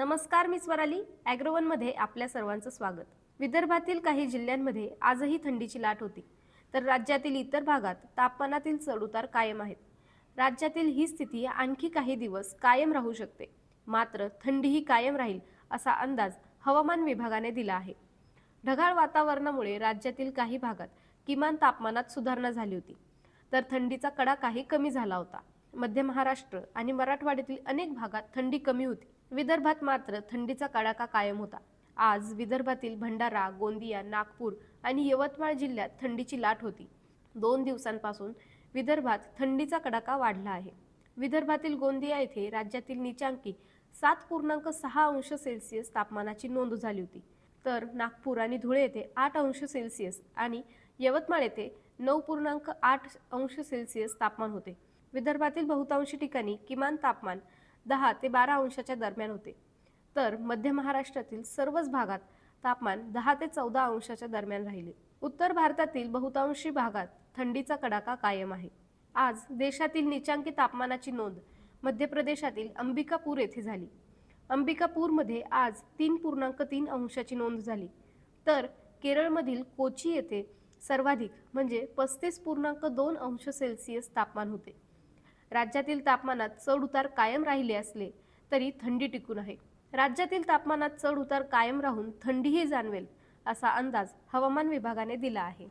नमस्कार, मी स्वराली ॲग्रोवनमध्ये आपल्या सर्वांचं स्वागत। विदर्भातील काही जिल्ह्यांमध्ये आजही थंडीची लाट होती, तर राज्यातील इतर भागात तापमानातील चढउतार कायम आहेत। राज्यातील ही स्थिती आणखी काही दिवस कायम राहू शकते, मात्र थंडीही कायम राहील असा अंदाज हवामान विभागाने दिला आहे। ढगाळ वातावरणामुळे राज्यातील काही भागात किमान तापमानात सुधारणा झाली होती, तर थंडीचा कडाकाही कमी झाला होता। मध्य महाराष्ट्र आणि मराठवाड्यातील अनेक भागात थंडी कमी होती। विदर्भात मात्र थंडीचा कडाका कायम होता। आज विदर्भातील भंडारा, गोंदिया, नागपूर आणि यवतमाळ जिल्ह्यात थंडीची लाट होती। 2 दिवसांपासून विदर्भात थंडीचा कडाका वाढला आहे। विदर्भातील गोंदिया येथे राज्यातील नीचांकी 7.6 अंश सेल्सिअस तापमानाची नोंद झाली होती, तर नागपूर आणि धुळे येथे 8 अंश सेल्सिअस आणि यवतमाळ येथे 9.8 अंश सेल्सिअस तापमान होते। विदर्भातील बहुतांशी ठिकाणी किमान तापमान 10 ते 12 अंशाच्या दरम्यान होते, तर मध्य महाराष्ट्रातील सर्वच भागात तापमान 10 ते 14 अंशाच्या दरम्यान राहिले। उत्तर भारतातील बहुतांशी भागात थंडीचा कडाका कायम आहे। आज देशातील नीचांकी तापमानाची नोंद मध्य प्रदेशातील अंबिकापूर येथे झाली। अंबिकापूरमध्ये आज 3.3 अंशाची नोंद झाली, तर केरळमधील कोची येथे सर्वाधिक म्हणजे 35.2 अंश सेल्सिअस तापमान होते। राज्यातील तापमानात चढ उतार कायम राहिले असले तरी थंडी टिकून आहे। राज्यातील तापमानात चढ उतार कायम राहून थंडीही जाणवेल असा अंदाज हवामान विभागाने दिला आहे।